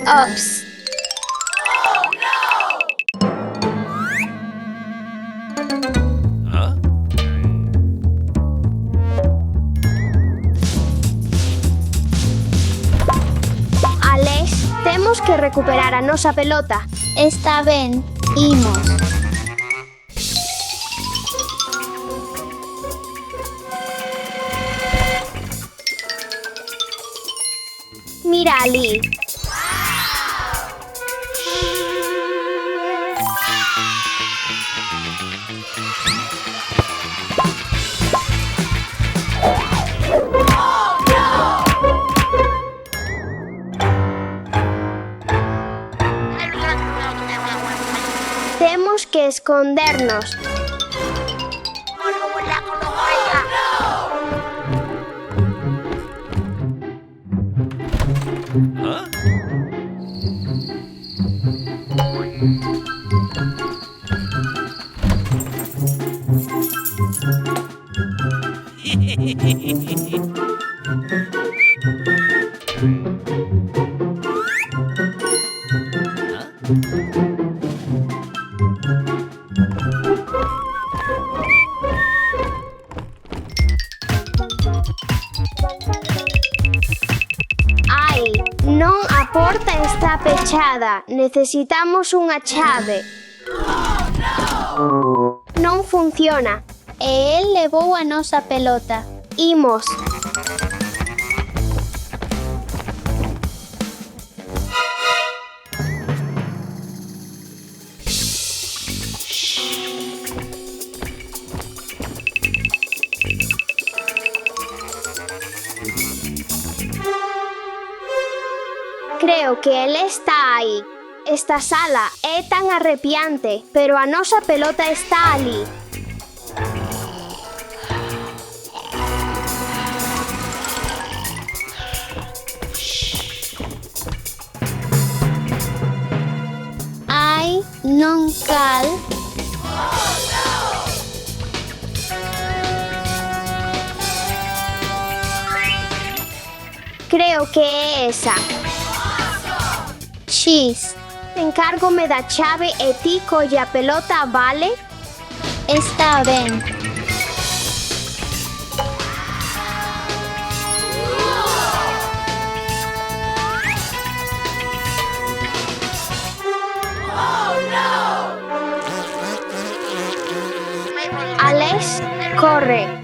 Ups. Alex, temos que recuperar a nosa pelota. Está ben, imos. Mira ali. Temos que escondernos. Ai, non, a porta está pechada. Necesitamos unha chave. Non funciona. E el levou a nosa pelota. Imos. Creo que ele está aí. Esta sala é tan arrepiante, pero a nosa pelota está ali. Ai, non cal. Creo que é esa. X. Encárgome da chave e ti colle a pelota, vale? Está ben. Alex, corre.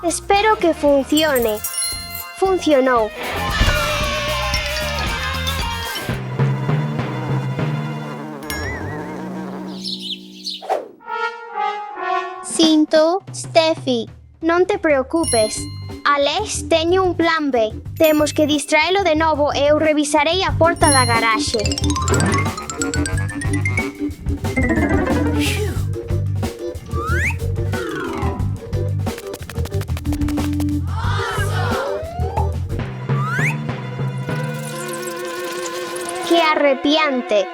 Espero que funcione. Funcionou. Sinto, Steffi. Non te preocupes. Alex, teño un plan B. Temos que distraelo de novo e eu revisarei a porta da garaxe. Que arrepiante.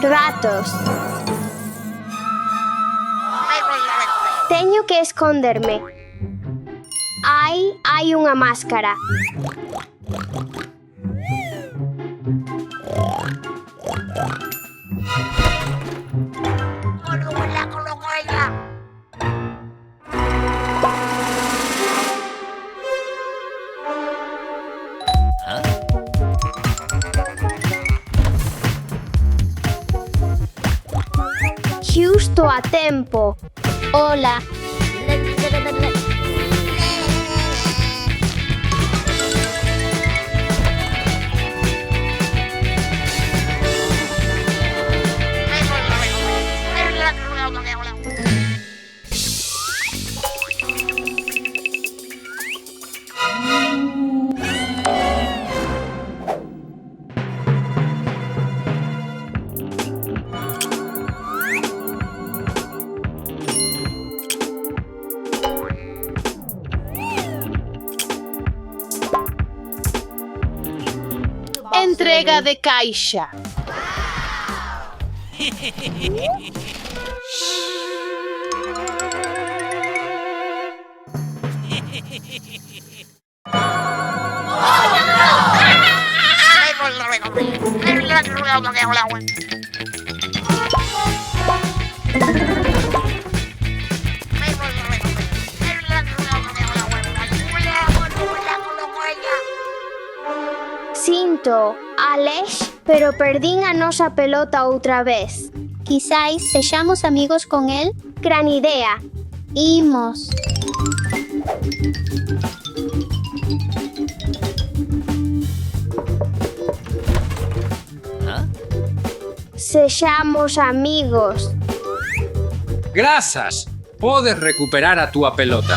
Ratos. Teño que esconderme. Hai unha máscara. Xusto a tempo. Hola. Chega de caixa. Sinto, Alex, pero perdín a nosa pelota outra vez. Quizás sexamos amigos con él. Gran idea. Imos. Sexamos amigos. Grazas! Podes recuperar a túa pelota.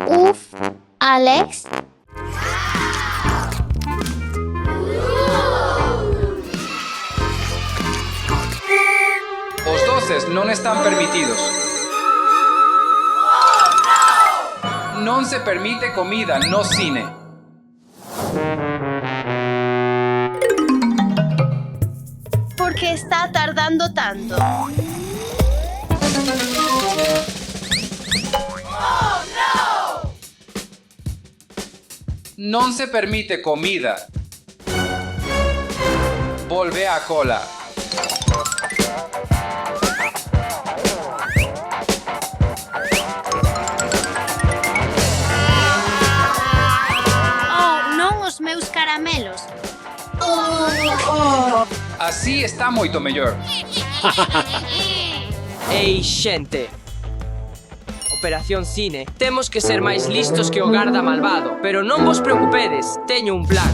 Uf, Alex. Os doces non están permitidos. Non se permite comida no cine. ¿Por qué está tardando tanto? Non se permite comida. Volve á cola. Oh, non os meus caramelos. Así está moito mellor. Ei, xente. Operación Cine. Temos que ser máis listos que o garda malvado, pero non vos preocupedes, teño un plan.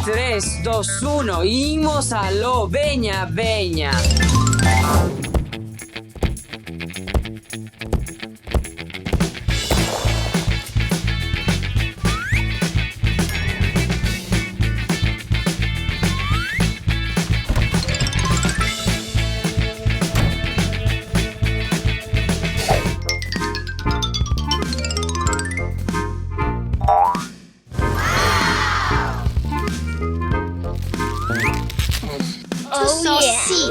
Tres, dos, uno, imos aló, veña, veña. Oh, sí.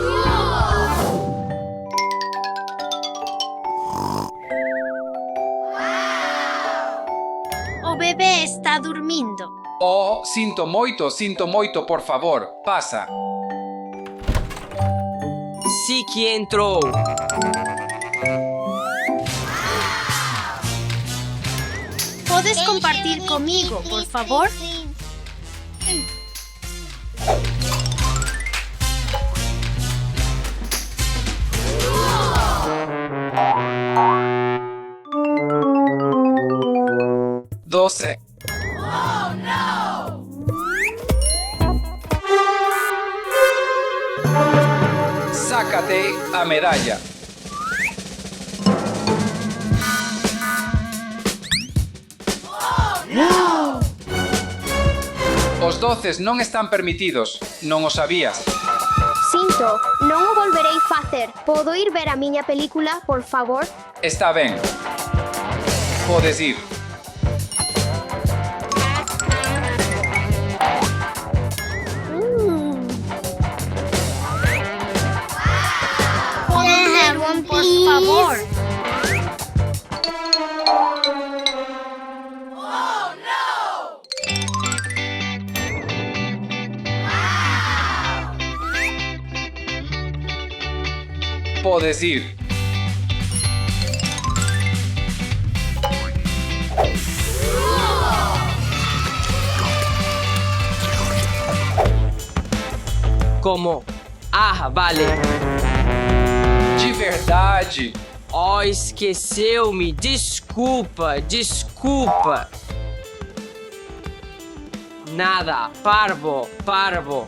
O bebé está dormindo. Oh, sinto moito, por favor. Pasa. Sí que entrou. ¿Puedes compartir conmigo, por favor? Doce. Sácate a medalla. Os doces non están permitidos. Non o sabías. Sinto, non o volverei facer. Podo ir ver a miña película, por favor? Está ben. Podes ir. ¿Puedo ver un, por favor? Podes ir. Como? Ah, vale. De verdade. Oh, esqueceu-me. Desculpa, desculpa. Nada. Parvo, parvo.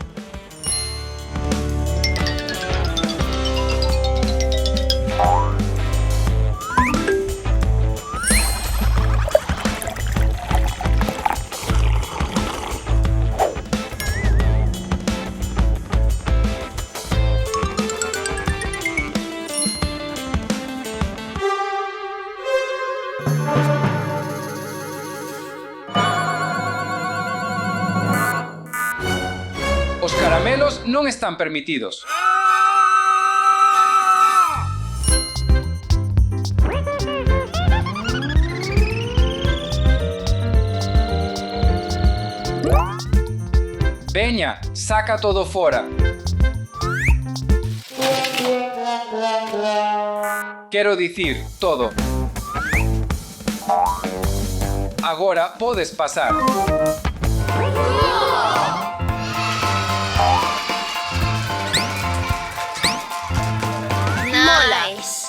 pelos non están permitidos. Veña, saca todo fora. Quero dicir, todo. Agora podes pasar. Nice.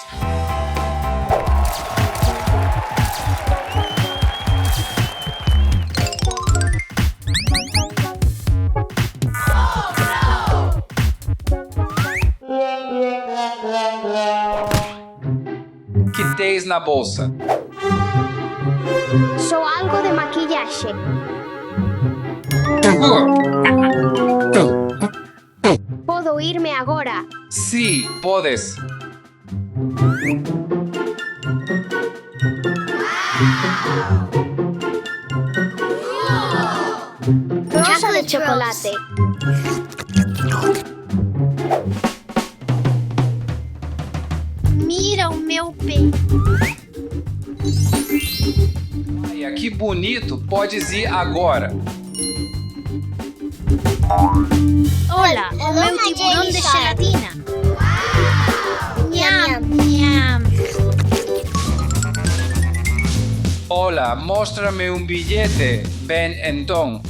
Que tens na bolsa? Só algo de maquillaxe. Podo irme agora. Sí, podes. Rosa de chocolate. Mira o meu pé. Ai, que bonito. Podes ir agora. Hola, o meu tiburón de gelatina. Nham, nham. Hola, móstrame un billete. Ven entón.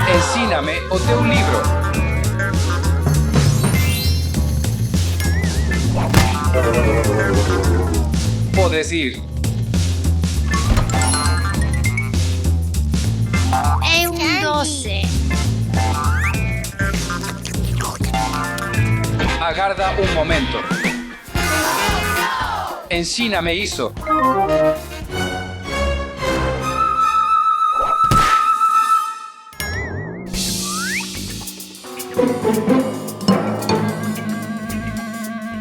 Ensíname o teu libro. Podes ir. É um doce. Agarda un momento. Ensíname iso.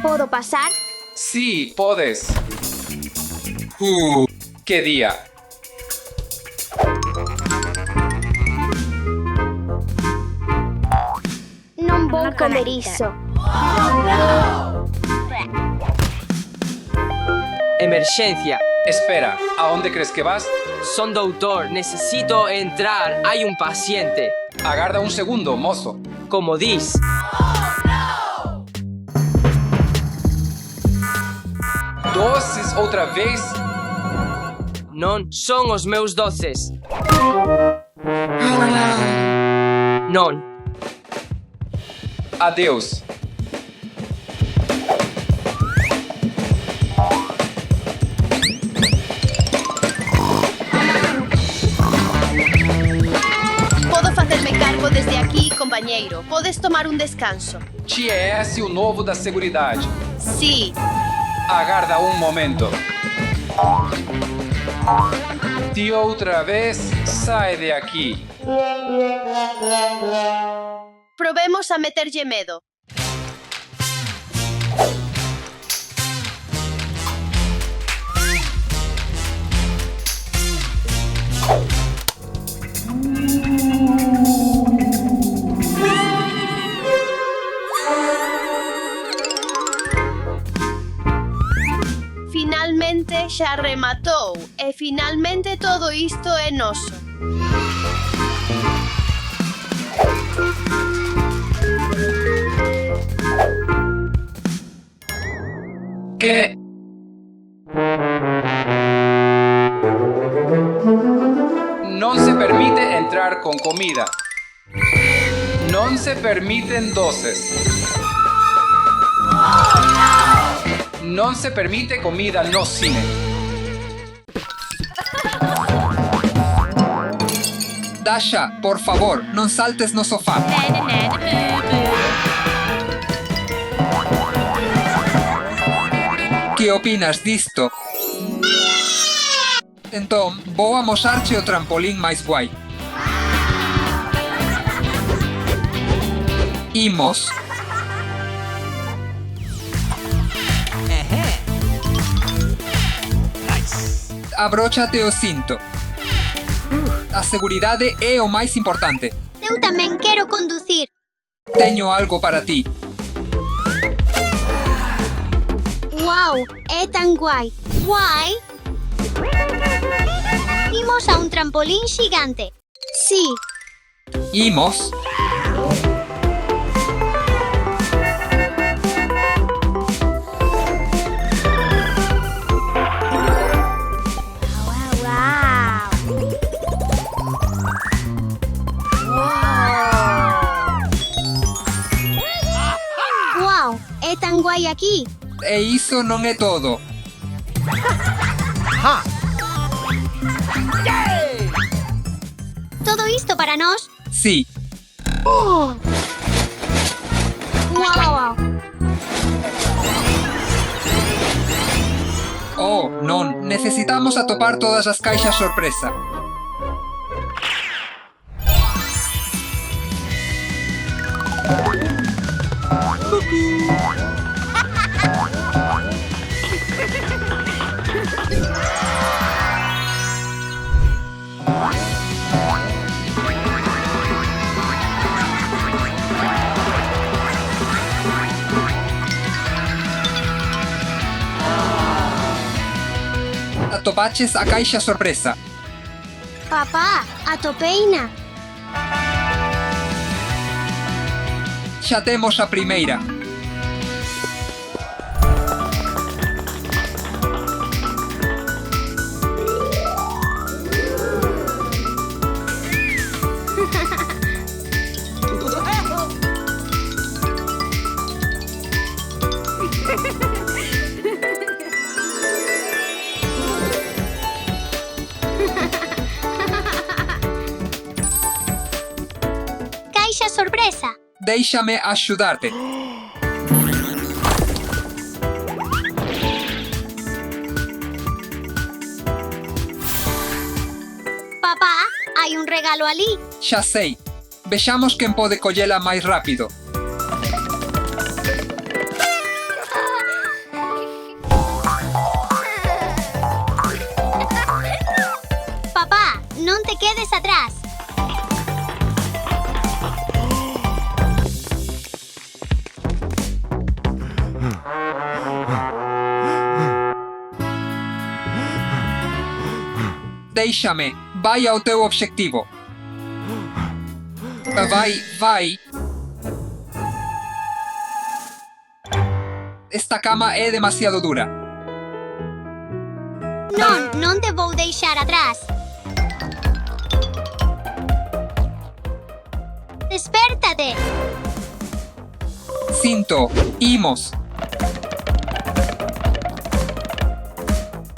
Podo pasar? Sí, podes. Que día. Non vou comer iso. Emerxencia. Espera, ¿a dónde crees que vas? Son doutor, necesito entrar. Hai un paciente. Agarda un segundo, mozo. Como dis. Doces outra vez? Non son os meus doces. Non. Adeus. Podo facerme cargo desde aquí, compañeiro. Podes tomar un descanso. TS, o novo da Seguridade. Sí. Agarda un momento. De outra vez, sai de aquí. Probemos a meterlle medo. Finalmente xa rematou e finalmente todo isto é noso. Que? Non se permite entrar con comida. Non se permiten doces. Non se permite comida no cine. Dasha, por favor, non saltes no sofá. Que opinas disto? Entón, vou amosarche o trampolín máis guai. Imos. Abróchate o cinto. A seguridade é o máis importante. Eu tamén quero conducir. Teño algo para ti. Wow, é tan guai. Guai? Imos a un trampolín xigante. Sí, Imos. wow, é tan guai aquí. E iso non é todo. Todo isto para nós? Sí, Wow. oh, non. Necesitamos atopar todas as caixas sorpresa. Atopaches a caixa sorpresa. Papá, atopeina. Xa temos a primeira. Caixa sorpresa. Déixame axudarte. Papá, hai un regalo ali. Xa sei. Vexamos quen pode collela máis rápido. Papá, non te quedes atrás. Déixame. Vai ao teu obxectivo. Vai. Esta cama é demasiado dura. Non te vou deixar atrás. Despértate. Cinto. Imos.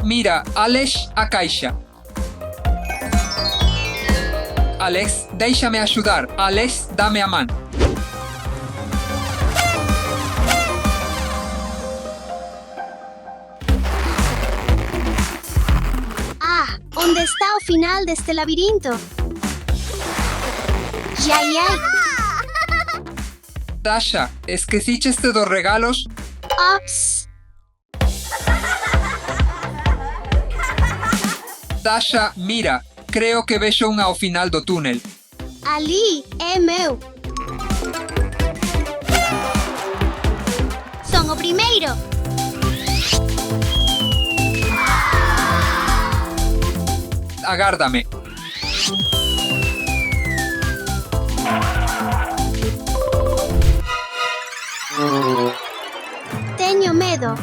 Mira, Alex a caixa. Alex, déixame axudar. Alex, dame a man. Ah, onde está o final deste labirinto? Ai. Dasha, esquecicheste dos regalos? Ops. Dasha, mira, creo que vexo unha ao final do túnel. Ali é meu. Son o primeiro. Agárdame. Teño medo.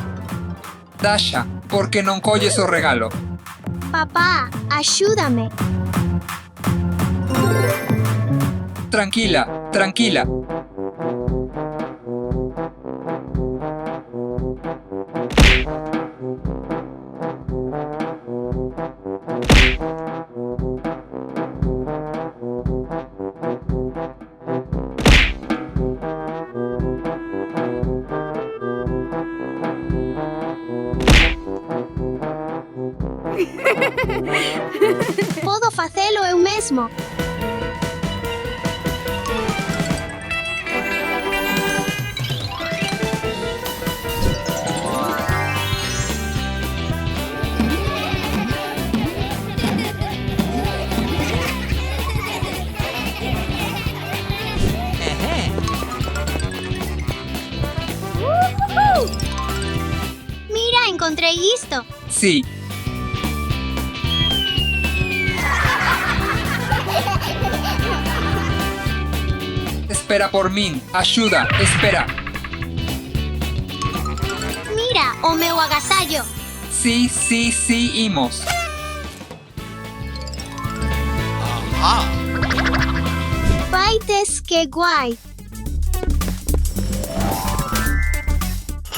Dasha, por que non colles o regalo? Papá, axúdame. Tranquila, tranquila. Podo facelo eu mesmo. encontrei isto. Sí. Espera por mim. Ajuda, espera. Mira, o meu agasallo. Sí, sí, sí, imos. Paites, que guai.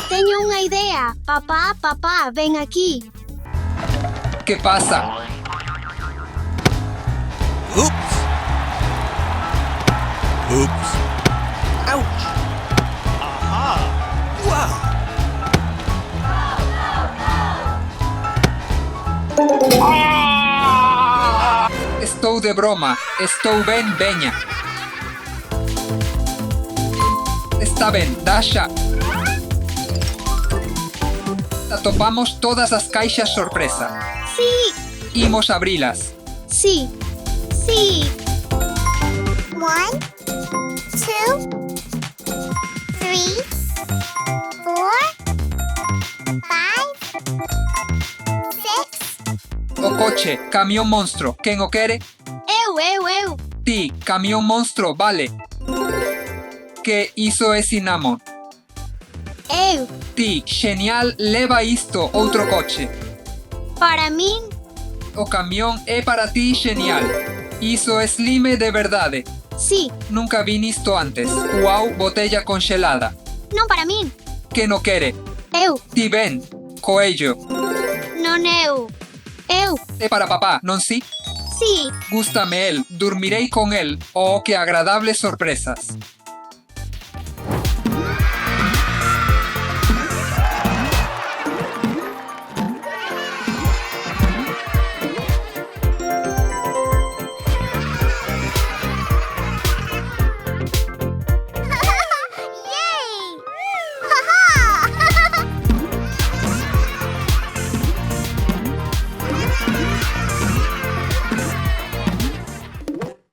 Teño unha idea. Papá, ven aquí. ¿Qué pasa? Estou de broma. Estou ben, veña. Está ben, Dasha. Atopamos todas as caixas sorpresa. Sí, Imos abrilas. sí, sí. 1, 2, 3, 4, 5, 6. O coche, camión monstro. Quen o quere? Eu. Ti, camión monstro, vale. Que iso é Cinnamon. Eu. Ti, genial, leva isto, outro coche. Para min, O camión é para ti, genial. Iso é slime de verdade. sí. Nunca vi isto antes. Uau, botella congelada. Non para min. Que no quere? Eu. Ti ben, coello. Non eu. Eu. É para papá, non si? Sí. Gústame el, dormirei con el. Oh, que agradables sorpresas.